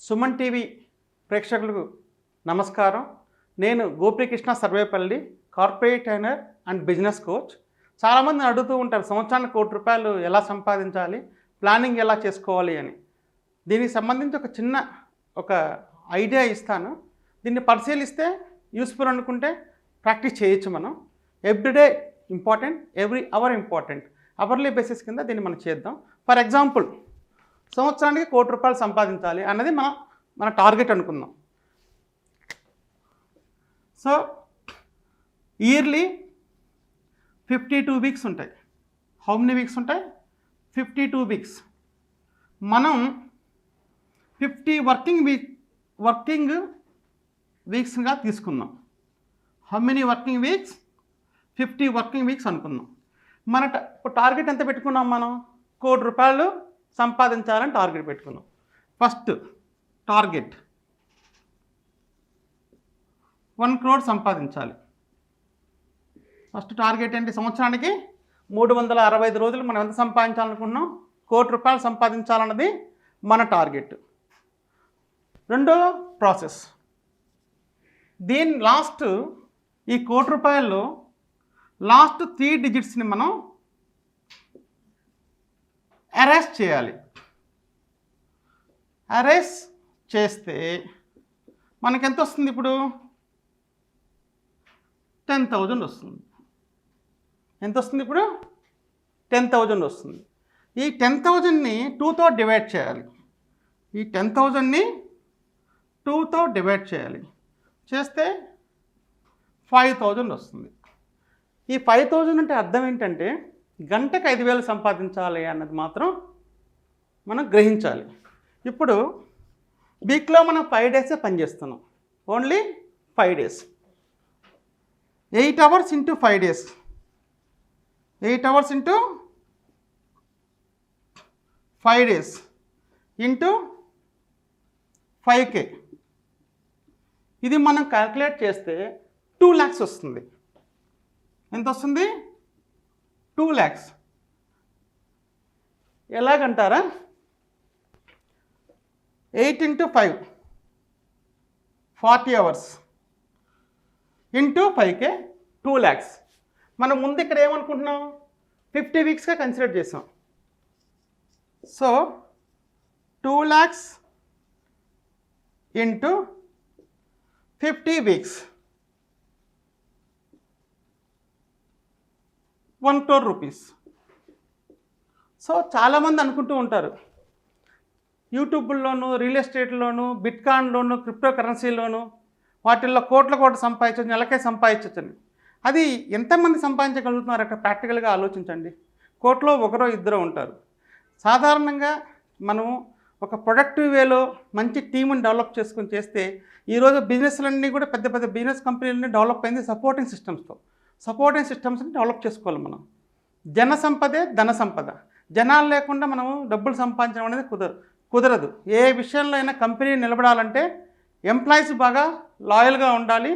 Suman TV ప్రేక్షకులకు నమస్కారం. నేను Gopikrishna Sarvepalli, corporate trainer and business coach. చాలామంది అడుగుతూ ఉంటారు, సంవత్సరానికి ₹1 కోటి ఎలా సంపాదించాలి, ప్లానింగ్ ఎలా చేసుకోవాలి అని. దీనికి సంబంధించి ఒక చిన్న ఐడియా ఇస్తాను. దీన్ని పరిశీలిస్తే యూస్ఫుల్ అనుకుంటే ప్రాక్టీస్ చేయొచ్చు. మనం everyday important, every hour important, hourly basis కింద దీన్ని మనం చేద్దాం. ఫర్ ఎగ్జాంపుల్, సంవత్సరానికి ₹1 కోటి సంపాదించాలి అన్నది మన టార్గెట్ అనుకుందాం. సో ఇయర్లీ 52 వీక్స్ ఉంటాయి. హౌ మెనీ వీక్స్ ఉంటాయి? 52 వీక్స్. మనం 50 వర్కింగ్ వీక్స్గా తీసుకుందాం. How many working weeks? 50 working weeks అనుకుందాం. మన టార్గెట్ ఎంత పెట్టుకున్నాం? మనం ₹1 కోటి సంపాదించాలని టార్గెట్ పెట్టుకున్నాం. ఫస్ట్ టార్గెట్ 1 crore సంపాదించాలి. ఫస్ట్ టార్గెట్ ఏంటి? సంవత్సరానికి 365 రోజులు మనం ఎంత సంపాదించాలనుకున్నాం? ₹1 కోటి సంపాదించాలన్నది మన టార్గెట్. రెండో ప్రాసెస్, దీని ఈ ₹1 కోటిలో లాస్ట్ 3 డిజిట్స్ని మనం అరేస్ చేయాలి. అరేస్ చేస్తే మనకి ఎంత వస్తుంది? ఇప్పుడు 10,000 వస్తుంది. ఎంత వస్తుంది? ఇప్పుడు 10,000 వస్తుంది. ఈ 10,000ని 2తో డివైడ్ చేయాలి. ఈ 10,000ని 2తో డివైడ్ చేయాలి. చేస్తే 5,000 వస్తుంది. ఈ 5,000 అంటే అర్థం ఏంటంటే గంటకు 5,000 సంపాదించాలి అన్నది మాత్రం మనం గ్రహించాలి. ఇప్పుడు వీక్లో మనం 5 డేసే పనిచేస్తున్నాం. Only 5 days. 8 hours into 5 days. 8 hours into 5 days into 5K. ఇది మనం క్యాల్కులేట్ చేస్తే 2 lakhs వస్తుంది. ఎంత వస్తుంది? 2 lakhs. ఎలాగంటారా? 8 into 5 40 hours into 5K 2 lakhs. మనం ముందు ఇక్కడ ఏమనుకుంటున్నాం? 50 వీక్స్గా కన్సిడర్ చేసాం. So 2 lakhs into 50 weeks, 1 crore rupees. So చాలామంది అనుకుంటూ ఉంటారు, యూట్యూబ్లోను, రియల్ ఎస్టేట్లోను, బిట్కాయిన్లోను, క్రిప్టో కరెన్సీలోను వాటిల్లో కోట్ల సంపాదించవచ్చు, నెలకే సంపాదించవచ్చని. అది ఎంతమంది సంపాదించగలుగుతున్నారు? అక్కడ ప్రాక్టికల్గా ఆలోచించండి. కోట్లో ఒకరో ఇద్దరో ఉంటారు. సాధారణంగా మనము ఒక ప్రొడక్టివ్ వేలో మంచి టీముని డెవలప్ చేసుకొని చేస్తే, ఈరోజు బిజినెస్లన్నీ కూడా పెద్ద పెద్ద బిజినెస్ కంపెనీలన్నీ డెవలప్ అయింది సపోర్టింగ్ సిస్టమ్స్తో. సపోర్టింగ్ సిస్టమ్స్ని డెవలప్ చేసుకోవాలి మనం. జన సంపదే ధన సంపద. జనాలు లేకుండా మనము డబ్బులు సంపాదించడం అనేది కుదరదు. ఏ విషయంలో అయినా కంపెనీ నిలబడాలంటే ఎంప్లాయీస్ బాగా లాయల్గా ఉండాలి,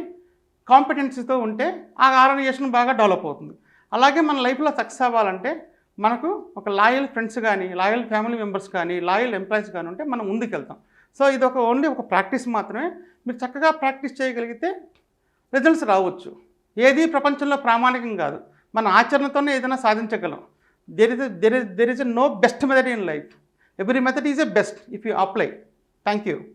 కాంపిటెన్సీతో ఉంటే ఆ ఆర్గనైజేషన్ బాగా డెవలప్ అవుతుంది. అలాగే మన లైఫ్లో సక్సెస్ అవ్వాలంటే మనకు ఒక లాయల్ ఫ్రెండ్స్ కానీ, లాయల్ ఫ్యామిలీ మెంబర్స్ కానీ, లాయల్ ఎంప్లాయీస్ కానీ ఉంటే మనం ముందుకెళ్తాం. సో ఇది ఓన్లీ ఒక ప్రాక్టీస్ మాత్రమే. మీరు చక్కగా ప్రాక్టీస్ చేయగలిగితే రిజల్ట్స్ రావచ్చు. ఏది ప్రపంచంలో ప్రామాణికం కాదు, మన ఆచరణతోనే ఏదైనా సాధించగలం. there is no best method in life. Every method is a best if you apply. Thank you.